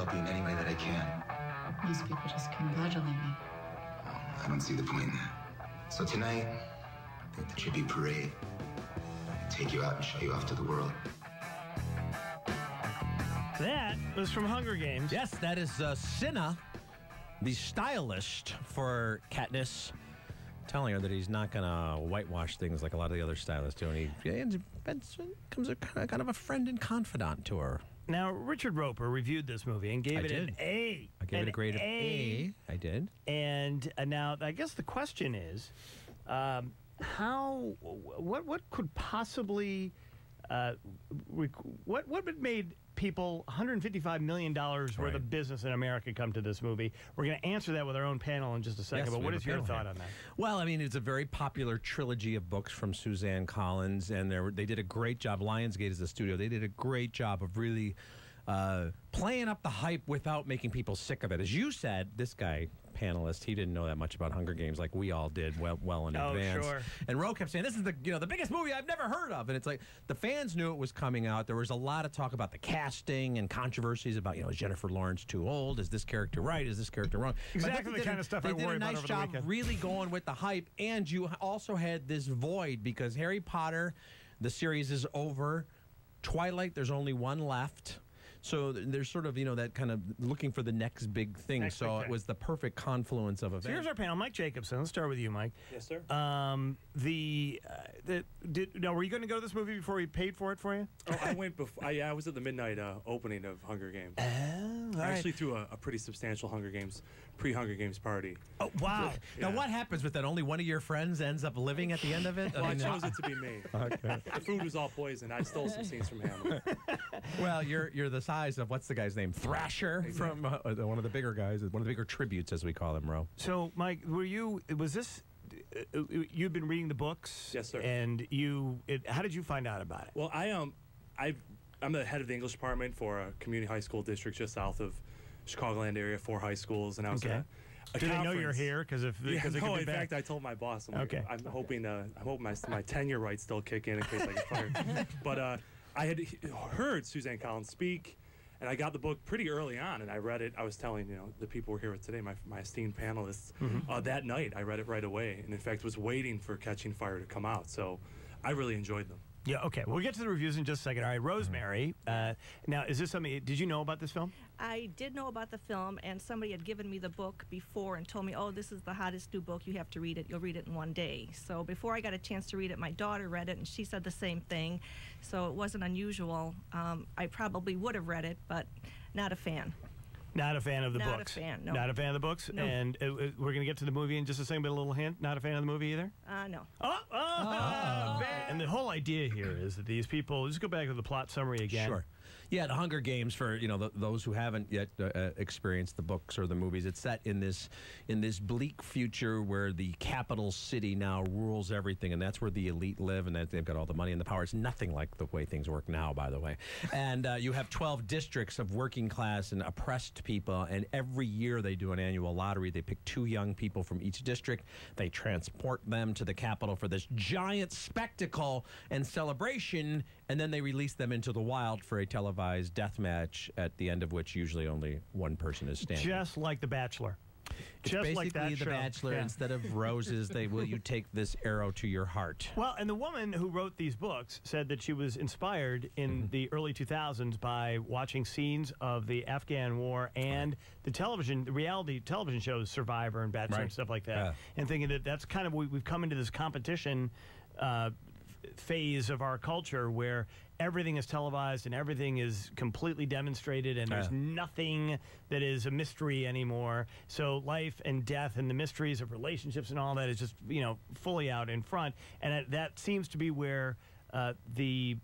help you in any way that I can. These people just congratulate me. Well, I don't see the point in that. So tonight, at the tribute parade, I'll take you out and show you off to the world. That was from Hunger Games. Yes, that is Cinna, the stylist for Katniss, telling her that he's not going to whitewash things like a lot of the other stylists do. And he becomes a kind of a friend and confidant to her. Now, Richard Roeper reviewed this movie and gave it an A. I gave it a grade of A. I did. And now, I guess the question is, what could possibly, what made people $155 million worth of business in America come to this movie? We're going to answer that with our own panel in just a second, but what is your thought on that? Well, I mean, it's a very popular trilogy of books from Suzanne Collins, and they did a great job. Lionsgate is the studio. They did a great job of really playing up the hype without making people sick of it. As you said, this guy, panelist, he didn't know that much about Hunger Games like we all did well in advance. Sure. And Ro kept saying, this is the biggest movie I've never heard of. And it's like, the fans knew it was coming out. There was a lot of talk about the casting and controversies about, is Jennifer Lawrence too old? Is this character right? Is this character wrong? Exactly the kind of stuff I worry about over the weekend. They did a nice job really going with the hype. And you also had this void because Harry Potter, the series is over. Twilight, there's only one left. So there's sort of, that kind of looking for the next big thing. It was the perfect confluence of events. So here's our panel. Mike Jacobson. Let's start with you, Mike. Yes, sir. Now, were you going to go to this movie before we paid for it for you? Oh, I went before. I was at the midnight opening of Hunger Games. I actually threw a pretty substantial pre-Hunger Games party. Oh, wow. Yeah. Now, what happens with that? Only one of your friends ends up living at the end of it? Well, I chose it to be me. Okay. The food was all poison. I stole some scenes from Hamlet. Well, you're the size of, what's the guy's name? Thrasher, from one of the bigger guys, one of the bigger tributes, as we call him, Ro. So, Mike, was this... you've been reading the books? Yes, sir. And how did you find out about it? Well, I'm the head of the English department for a community high school district just south of Chicagoland area, 4 high schools, and I was at a Do they know you're here? In fact, I told my boss. I'm hoping my tenure rights still kick in case I get fired. But I had heard Suzanne Collins speak, and I got the book pretty early on, and I read it. I was telling the people we're here with today, my esteemed panelists, that night I read it right away, and in fact was waiting for Catching Fire to come out. So I really enjoyed them. Yeah, okay. We'll get to the reviews in just a second. All right, Rosemary. Now, is this something... Did you know about this film? I did know about the film, and somebody had given me the book before and told me, oh, this is the hottest new book. You have to read it. You'll read it in one day. So before I got a chance to read it, my daughter read it, and she said the same thing. So it wasn't unusual. I probably would have read it, but not a fan. Not a fan of the books. Not a fan, no. Not a fan of the books? No. And we're going to get to the movie in just a second, but a little hint. Not a fan of the movie either? No. And the whole idea here is that these people... Just go back to the plot summary again. Sure. Yeah, the Hunger Games, for those who haven't yet experienced the books or the movies, it's set in this bleak future where the capital city now rules everything, and that's where the elite live, and they've got all the money and the power. It's nothing like the way things work now, by the way. And you have 12 districts of working class and oppressed people, and every year they do an annual lottery. They pick 2 young people from each district. They transport them to the capital for this giant spectacle and celebration, and then they release them into the wild for a televised death match, at the end of which usually only one person is standing. Just like The Bachelor. It's just basically like that The show. Bachelor. Yeah. Instead of roses, will you take this arrow to your heart? Well, and the woman who wrote these books said that she was inspired in the early 2000s by watching scenes of the Afghan War and the reality television shows Survivor and Bachelor and stuff like that, and thinking that that's kind of we've come into this competition phase of our culture where everything is televised and everything is completely demonstrated, and there's nothing that is a mystery anymore. So life and death and the mysteries of relationships and all that is just fully out in front, and that seems to be where the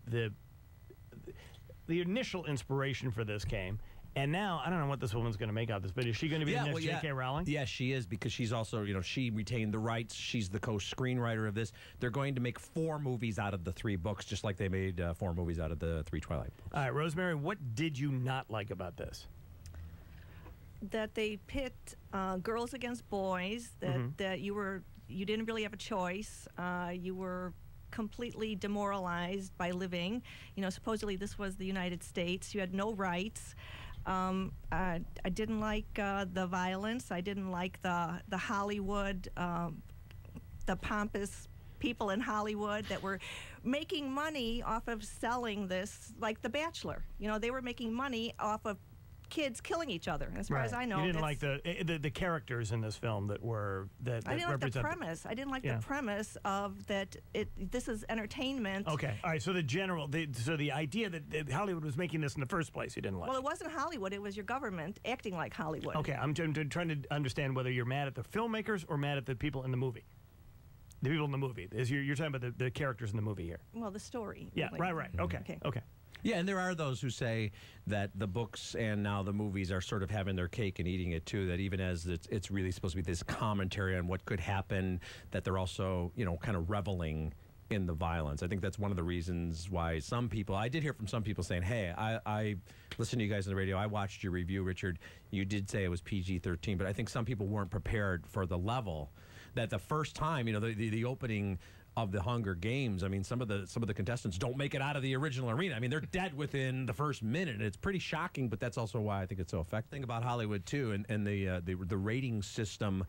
initial inspiration for this came. And now, I don't know what this woman's going to make out of this, but is she going to be the next J.K. Rowling? Yes, she is, because she's also, she retained the rights. She's the co-screenwriter of this. They're going to make 4 movies out of the 3 books, just like they made 4 movies out of the 3 Twilight books. All right, Rosemary, what did you not like about this? That they pit girls against boys, that you didn't really have a choice. You were completely demoralized by living. Supposedly this was the United States. You had no rights. I didn't like the violence. I didn't like the Hollywood, the pompous people in Hollywood that were making money off of selling this, like The Bachelor. You know, they were making money off of kids killing each other. As far as I know, you didn't like the characters in this film that were that. I didn't like the premise. I didn't like the premise of that. This is entertainment. Okay, all right. So the idea that Hollywood was making this in the first place, you didn't like. Well, it wasn't Hollywood. It was your government acting like Hollywood. Okay, I'm trying to understand whether you're mad at the filmmakers or mad at the people in the movie. The people in the movie. You're talking about the characters in the movie here. Well, the story. Yeah, really. right. Okay. Yeah, and there are those who say that the books and now the movies are sort of having their cake and eating it too, that even as it's really supposed to be this commentary on what could happen, that they're also, you know, kind of reveling in the violence. I think that's one of the reasons why some people, I did hear from some people saying, hey, I listened to you guys on the radio, I watched your review, Richard, you did say it was PG-13, but I think some people weren't prepared for the level that the first time, you know, the opening of the Hunger Games, I mean, some of the contestants don't make it out of the original arena. I mean, they're dead within the first minute. And it's pretty shocking, but that's also why I think it's so effective. Think about Hollywood too, and the rating system.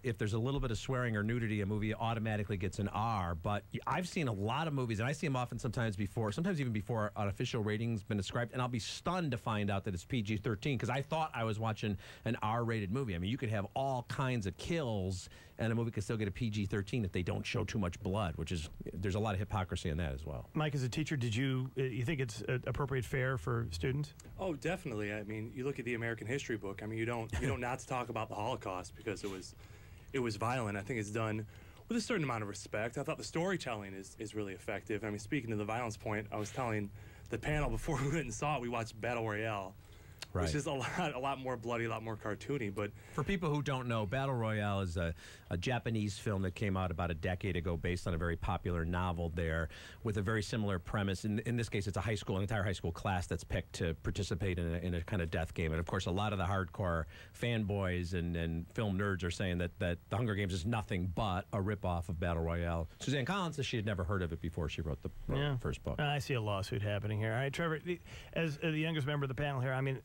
If there's a little bit of swearing or nudity, a movie automatically gets an R. But I've seen a lot of movies, and I see them often sometimes even before an official rating's been described, and I'll be stunned to find out that it's PG-13 because I thought I was watching an R-rated movie. I mean, you could have all kinds of kills, and a movie could still get a PG-13 if they don't show too much blood, which is, there's a lot of hypocrisy in that as well. Mike, as a teacher, did you think it's appropriate fare for students? Oh, definitely. I mean, you look at the American history book. I mean, you don't not to talk about the Holocaust because it was violent. I think it's done with a certain amount of respect. I thought the storytelling is really effective. I mean, speaking to the violence point, I was telling the panel before we went and saw it, we watched Battle Royale. Right. Which is a lot more bloody, a lot more cartoony. But for people who don't know, Battle Royale is a Japanese film that came out about a decade ago based on a very popular novel there with a very similar premise. In this case, it's an entire high school class that's picked to participate in a kind of death game. And of course, a lot of the hardcore fanboys and film nerds are saying that The Hunger Games is nothing but a ripoff of Battle Royale. Suzanne Collins says she had never heard of it before she wrote the first book. I see a lawsuit happening here. All right, Trevor, as the youngest member of the panel here, I mean,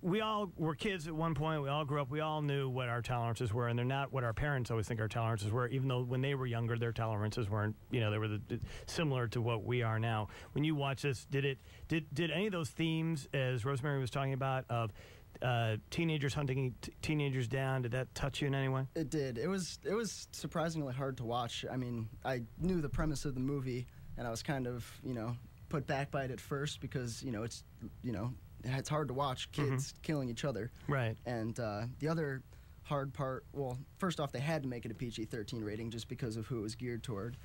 we all were kids at one point. We all grew up. We all knew what our tolerances were, and they're not what our parents always think our tolerances were, even though when they were younger, their tolerances weren't, you know, they were similar to what we are now. When you watch this, did any of those themes, as Rosemary was talking about, of teenagers hunting teenagers down, did that touch you in any way? It did. It was surprisingly hard to watch. I mean, I knew the premise of the movie, and I was kind of, you know, put back by it at first because, you know, it's hard to watch kids killing each other. Right. And the other hard part, well, first off, they had to make it a PG-13 rating just because of who it was geared toward.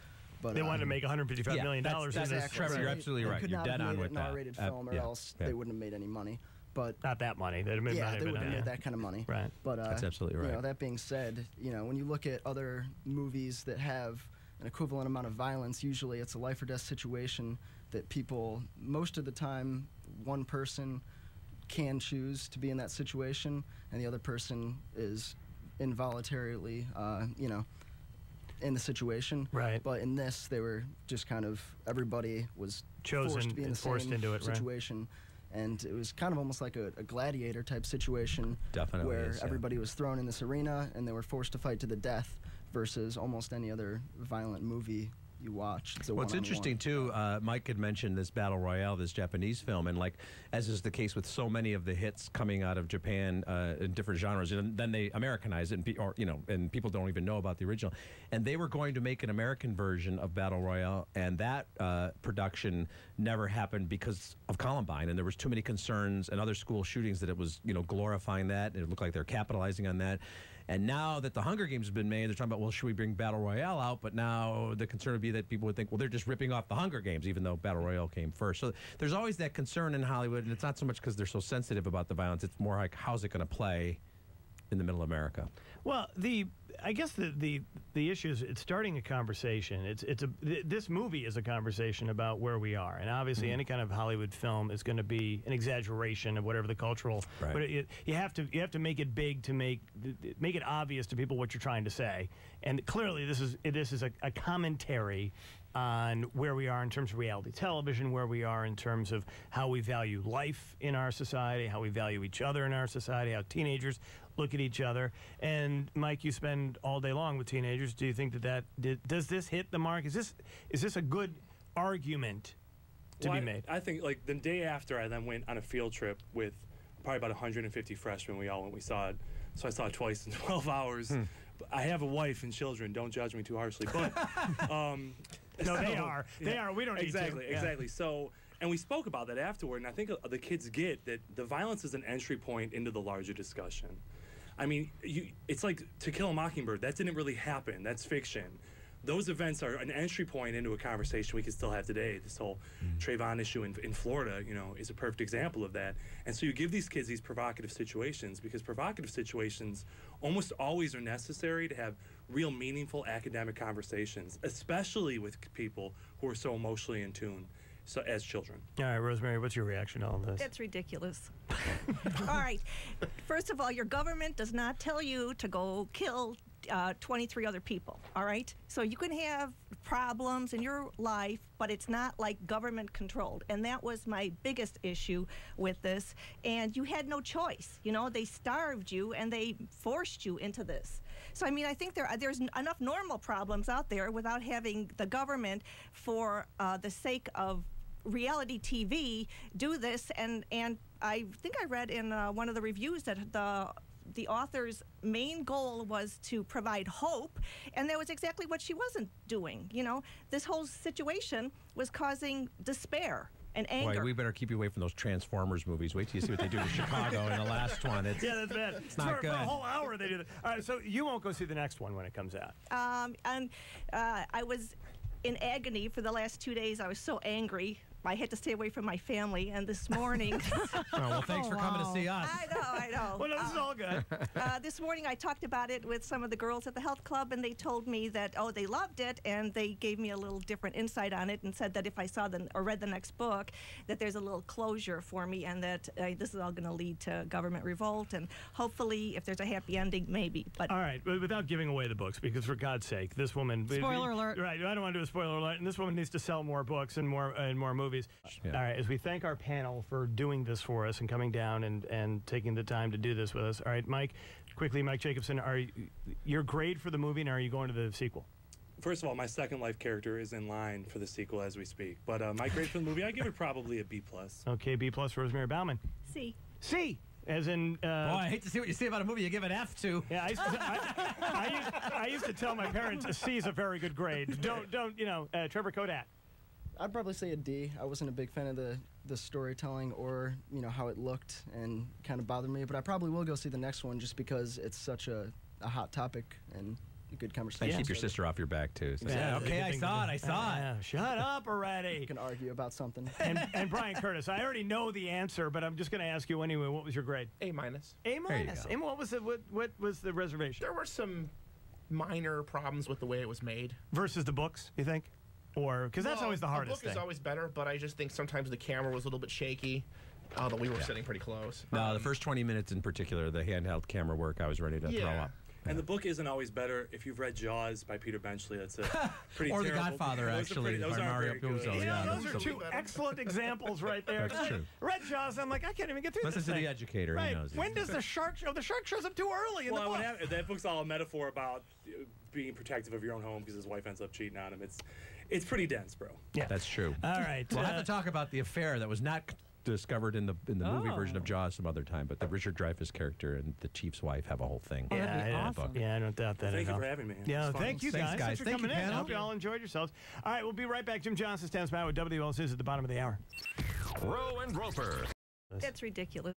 But they wanted to make $155 million in this. Exactly. Trevor, you're absolutely right. You're dead on with an R-rated film, or else they wouldn't have made any money. But not that money. They'd have made money. They wouldn't have made that kind of money. Right. But that's absolutely right. You know, that being said, you know, when you look at other movies that have an equivalent amount of violence, usually it's a life or death situation that people, most of the time, one person can choose to be in that situation, and the other person is involuntarily, you know, in the situation. Right. But in this, they were just kind of, everybody was chosen forced to be in the forced same into it, situation. Right? And it was kind of almost like a gladiator type situation. Definitely where is, yeah. everybody was thrown in this arena and they were forced to fight to the death versus almost any other violent movie you watch. It's Well, it's interesting too. Mike had mentioned this Battle Royale, this Japanese film, and like as is the case with so many of the hits coming out of Japan in different genres, and then they Americanize it, and people don't even know about the original. And they were going to make an American version of Battle Royale, and that production never happened because of Columbine, and there was too many concerns and other school shootings that it was, glorifying that. And it looked like they're capitalizing on that. And now that the Hunger Games have been made, they're talking about, well, should we bring Battle Royale out? But now the concern would be that people would think, well, they're just ripping off the Hunger Games, even though Battle Royale came first. So there's always that concern in Hollywood, and it's not so much because they're so sensitive about the violence. It's more like, how's it going to play in the middle of America? Well, I guess the issue is it's starting a conversation. This movie is a conversation about where we are, and obviously any kind of Hollywood film is going to be an exaggeration of whatever the cultural. Right. But you have to make it big to make it obvious to people what you're trying to say. And clearly, this is a commentary on where we are in terms of reality television, where we are in terms of how we value life in our society, how we value each other in our society, how teenagers look at each other. And Mike, you spend all day long with teenagers. Do you think does this hit the mark? Is this a good argument to be made? I think, like, the day after, I then went on a field trip with probably about 150 freshmen. We all went. We saw it. So I saw it twice in 12 hours. I have a wife and children. Don't judge me too harshly. But no, they are. They are. We don't need to. Exactly. So, and we spoke about that afterward. And I think the kids get that the violence is an entry point into the larger discussion. I mean, it's like To Kill a Mockingbird. That didn't really happen. That's fiction. Those events are an entry point into a conversation we can still have today. This whole Trayvon issue in Florida, you know, is a perfect example of that. And so you give these kids these provocative situations, because provocative situations almost always are necessary to have real meaningful academic conversations, especially with people who are so emotionally in tune. So, as children. All right, Rosemary, what's your reaction to all this? It's ridiculous. All right. First of all, your government does not tell you to go kill 23 other people, all right? So you can have problems in your life, but it's not like government controlled. And that was my biggest issue with this. And you had no choice. You know, they starved you and they forced you into this. So, I mean, I think there's enough normal problems out there without having the government, for the sake of reality TV, do this. And I think I read in one of the reviews that the author's main goal was to provide hope, and that was exactly what she wasn't doing. You know, this whole situation was causing despair and anger. Boy, we better keep you away from those Transformers movies. Wait till you see what they do to Chicago in the last one. Yeah, that's bad. It's not good. For a whole hour they do that. All right, so you won't go see the next one when it comes out. I was in agony for the last 2 days. I was so angry. I had to stay away from my family, and this morning... Oh, well, thanks for coming to see us. I know. Well, no, this is all good. This morning I talked about it with some of the girls at the health club, and they told me that, oh, they loved it, and they gave me a little different insight on it and said that if I saw or read the next book, that there's a little closure for me, and that this is all going to lead to government revolt, and hopefully, if there's a happy ending, maybe. But all right, but without giving away the books, because for God's sake, this woman... Spoiler alert. Right, I don't want to do a spoiler alert, and this woman needs to sell more books and more movies. Yeah. All right, as we thank our panel for doing this for us and coming down and taking the time to do this with us. All right, Mike, quickly, Mike Jacobson, your grade for the movie, and are you going to the sequel? First of all, my Second Life character is in line for the sequel as we speak. But my grade for the movie, I give it probably a B+. Okay, B+, Rosemary Bauman. C. C, as in... Boy, I hate to see what you say about a movie you give an F to. Yeah, I used to tell my parents a C is a very good grade. Don't you know, Trevor Kodat. I'd probably say a D. I wasn't a big fan of the storytelling or, you know, how it looked, and kind of bothered me. But I probably will go see the next one just because it's such a hot topic and a good conversation. And keep your sister off your back, too. So Yeah, okay, I saw it. Yeah, shut up already. You can argue about something. And Brian Curtis, I already know the answer, but I'm just going to ask you anyway. What was your grade? A-. A minus. And what was the reservation? There were some minor problems with the way it was made. Versus the books, you think? Or because that's always the hardest thing. The book is always better, but I just think sometimes the camera was a little bit shaky, although we were sitting pretty close. No, the first 20 minutes in particular, the handheld camera work, I was ready to throw up. And the book isn't always better. If you've read Jaws by Peter Benchley, that's a pretty or terrible. The Godfather, actually, those by aren't Mario very good. Puzo. Yeah, those are two excellent examples right there. That's true. Read Jaws, I'm like, I can't even get through Listen this to thing. The Educator. Right. He knows. When does the shark show? The shark shows up too early in the book. That book's all a metaphor about being protective of your own home because his wife ends up cheating on him. It's pretty dense, bro. Yeah, that's true. All right, we'll have to talk about the affair that was not discovered in the movie version of Jaws some other time, but the Richard Dreyfuss character and the chief's wife have a whole thing. Awesome. Yeah, I don't doubt that. Thank you for having me. Yeah, thank you guys. Thanks for coming in. I panel. hope you all enjoyed yourselves. All right, we'll be right back. Jim Johnson stands by with WLS News at the bottom of the hour. Roe and Roeper. That's ridiculous.